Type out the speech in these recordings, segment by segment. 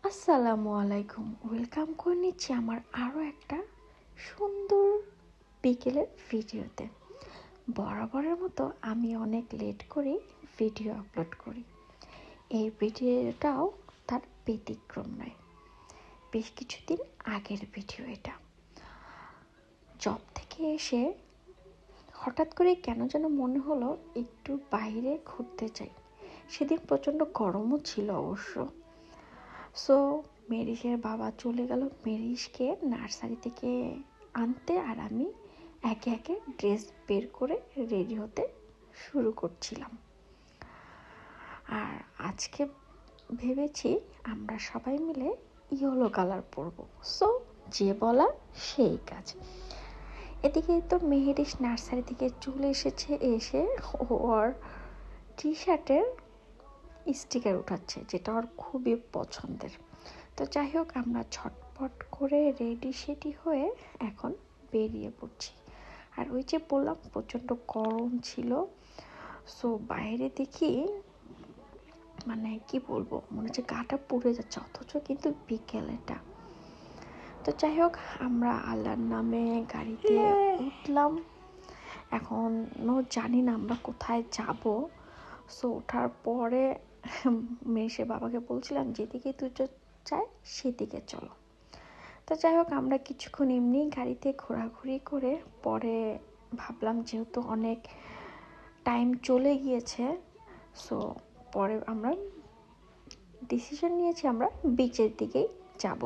আসসালামু আলাইকুম, ওয়েলকাম করে নিচ্ছি আমার আরও একটা সুন্দর বিকেলের ভিডিওতে। বরাবরের মতো আমি অনেক লেট করে ভিডিও আপলোড করি। এই ভিডিওটাও তার ব্যতিক্রম নয়, বেশ কিছুদিন আগের ভিডিও এটা। জব থেকে এসে হঠাৎ করে কেন যেন মনে হলো একটু বাইরে ঘুরতে যাই। সেদিন প্রচণ্ড গরমও ছিল অবশ্য। সো মেরিসের বাবা চলে গেল মেরিসকে নার্সারি থেকে আনতে, আর আমি একে একে ড্রেস বের করে রেডি হতে শুরু করছিলাম। আর আজকে ভেবেছি আমরা সবাই মিলে ইয়েলো কালার পরবো। সো যে বলা সেই কাজ। এদিকে তো মেহেরিস নার্সারি থেকে চলে এসেছে, এসে ওর টি শার্টের স্টিকার উঠাচ্ছে, যেটা ওর খুবই পছন্দের। তো যাই হোক, আমরা ছটপট করে রেডি সেডি হয়ে এখন বেরিয়ে পড়ছি। আর ওই যে বললাম প্রচণ্ড গরম ছিল, সো বাইরে দেখি মানে কি বলবো, মনে হচ্ছে গাটা পুড়ে যাচ্ছে, অথচ কিন্তু বিকেল এটা। তো যাই হোক, আমরা আল্লাহর নামে গাড়িতে উঠলাম। এখনও জানি না আমরা কোথায় যাব। সো ওঠার পরে মেয়েসে বাবাকে বলছিলাম যেদিকে তুই চাই সেদিকে চলো। তো যাই হোক, আমরা কিছুক্ষণ এমনি গাড়িতে ঘোরাঘুরি করে পরে ভাবলাম যেহেতু অনেক টাইম চলে গিয়েছে, সো পরে আমরা ডিসিশন নিয়েছি আমরা বিচের দিকেই যাব।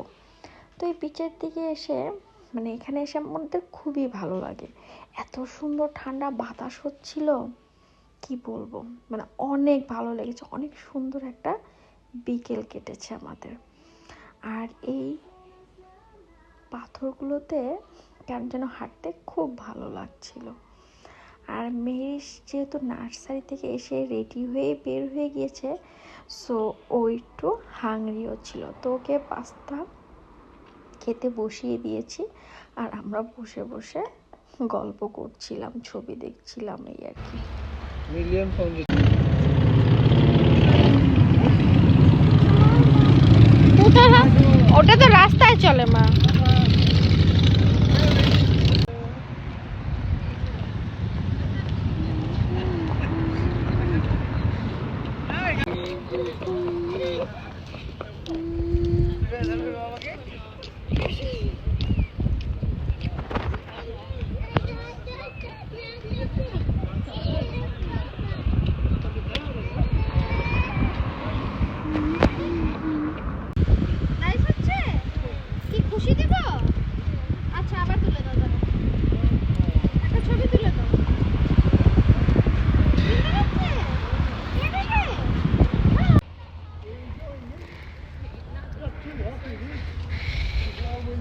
তো এই বিচের দিকে এসে মানে এখানে এসে আমাদের খুবই ভালো লাগে। এত সুন্দর ঠান্ডা বাতাস হচ্ছিল, কি বলবো, মানে অনেক ভালো লেগেছে। অনেক সুন্দর একটা বিকেল কেটেছে আমাদের। আর এই পাথরগুলোতে কেন যেন হাঁটতে খুব ভালো লাগছিল। আর মেহেরিস যেহেতু নার্সারি থেকে এসে রেডি হয়ে বের হয়ে গিয়েছে, সো ও একটু হাংরিও ছিল, তো ওকে পাস্তা খেতে বসিয়ে দিয়েছি। আর আমরা বসে বসে গল্প করছিলাম, ছবি দেখছিলাম, এই আর কি। ওটা তো রাস্তায় চলে মা।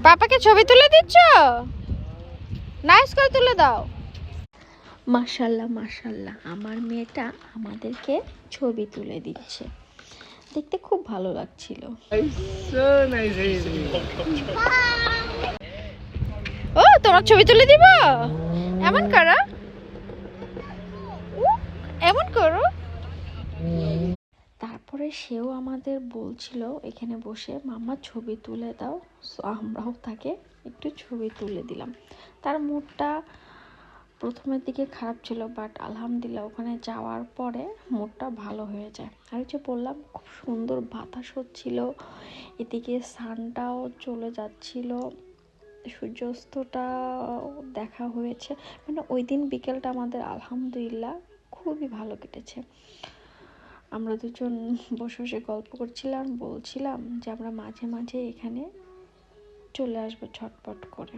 পাপাকে ছবি তুলে দিচ্ছ? নাইস করে তুলে দাও। মাশাল্লাহ মাশাল্লাহ, আমার মেয়েটা আমাদেরকে ছবি তুলে দিচ্ছে, দেখতে খুব ভালো লাগছিল। ও তোমার ছবি তুলে দিব, এমন করো, এমন করো। তারপরে সেও আমাদের বলছিল এখানে বসে মামা ছবি তুলে দাও। সো আমরাও তাকে একটু ছবি তুলে দিলাম। তার মুডটা প্রথমের দিকে খারাপ ছিল, বাট আলহামদুলিল্লাহ ওখানে যাওয়ার পরে মুডটা ভালো হয়ে যায়। আর যে বললাম খুব সুন্দর বাতাস হচ্ছিল, এদিকে সানটাও চলে যাচ্ছিল, সূর্যাস্তটা দেখা হয়েছে। মানে ওই দিন বিকেলটা আমাদের আলহামদুলিল্লাহ খুবই ভালো কেটেছে। আমরা দুজন বসে বসে গল্প করছিলাম, বলছিলাম যে আমরা মাঝে মাঝে এখানে চলে আসবো ছটপট করে।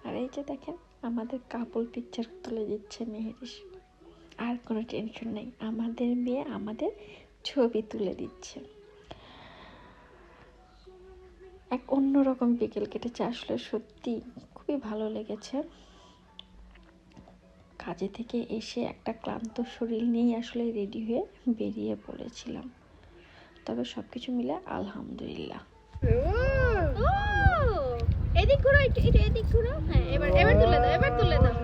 আর এই যে দেখেন আমাদের কাপল পিকচার তুলে দিচ্ছে মেহেরিস। আর কোনো টেনশন নেই, আমাদের মেয়ে আমাদের ছবি তুলে দিচ্ছে। এক অন্যরকম বিকেল কেটেছে, আসলে সত্যি খুবই ভালো লেগেছে। কাজে থেকে এসে একটা ক্লান্ত শরীর নিয়েই আসলে রেডি হয়ে বেরিয়ে পড়েছিলাম। তবে সবকিছু মিলে আলহামদুলিল্লাহ। এদিক ঘুরো, এদিক ঘুরো। হ্যাঁ, এবার তুলে দাও, এবার তুলে দাও,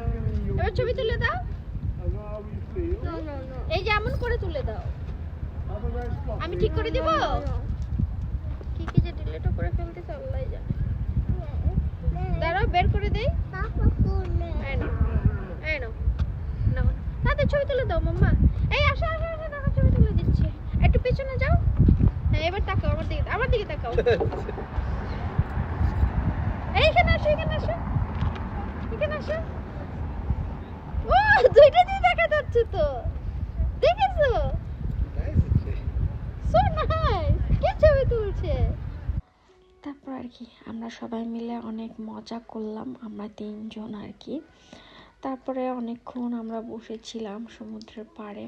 এবার ছবি তুলে দাও। এই যে এমন করে তুলে দাও, আমি ঠিক করে দিব। কি কি যে ডিলিটও করে ফেলতেছে আল্লাহই জানে। দাঁড়াও বের করে দেই। এই নাও, এই নাও, নাও তাতে ছবি তুলে দাও মাম্মা। এই আসো আসো আসো, দেখো ছবি তুলে দিচ্ছি। একটু পিছনে যাও। হ্যাঁ এবার তাকাও আমার দিকে তাকাও। এইখানে আসো, এখানে আসো, এখানে আসো। ও দুইটা দিয়ে দেখা যাচ্ছে তো, দেখেছো? So nice. কে ছবি তুলছে? তারপর আর কি আমরা সবাই মিলে অনেক মজা করলাম, আমরা 3 জন আর কি। তারপরে অনেকক্ষণ আমরা বসেছিলাম সমুদ্রের পাড়ে,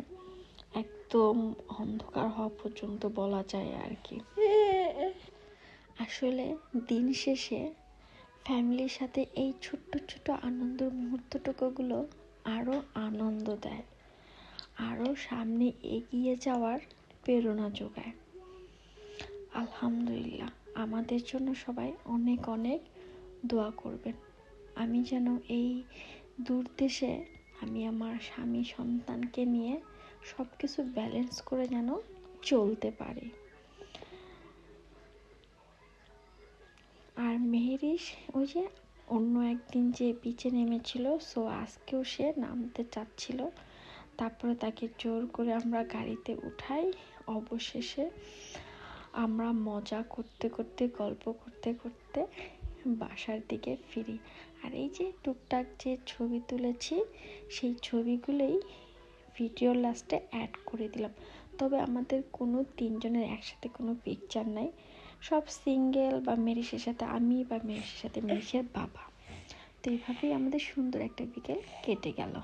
একদম অন্ধকার হওয়া পর্যন্ত বলা যায় আর কি। আসলে দিন শেষে ফ্যামিলির সাথে এই ছোট্ট ছোট্ট আনন্দের মুহূর্তটুকুগুলো আরও আনন্দ দেয়, আরও সামনে এগিয়ে যাওয়ার প্রেরণা যোগায়। আলহামদুলিল্লাহ, আমাদের জন্য সবাই অনেক অনেক দোয়া করবেন। আমি যেন এই দূর দেশে আমি আমার স্বামী সন্তানকে নিয়ে সব কিছু ব্যালেন্স করে যেন চলতে পারি। আর মেহেরিস ওই যে অন্য একদিন যে বিচে নেমেছিল, সো আজকেও সে নামতে চাচ্ছিল। তারপরে তাকে জোর করে আমরা গাড়িতে উঠাই। অবশেষে আমরা মজা করতে করতে গল্প করতে করতে বাসার দিকে ফিরি। আর এই যে টুকটাক যে ছবি তুলেছি সেই ছবিগুলোই ভিডিওর লাস্টে অ্যাড করে দিলাম। তবে আমাদের কোনো 3 জনের একসাথে কোনো পিকচার নাই, সব সিঙ্গেল, বা মেরিসের সাথে আমি, বা মেরিসের সাথে মেরিসের বাবা। তো এইভাবেই আমাদের সুন্দর একটা বিকেল কেটে গেল।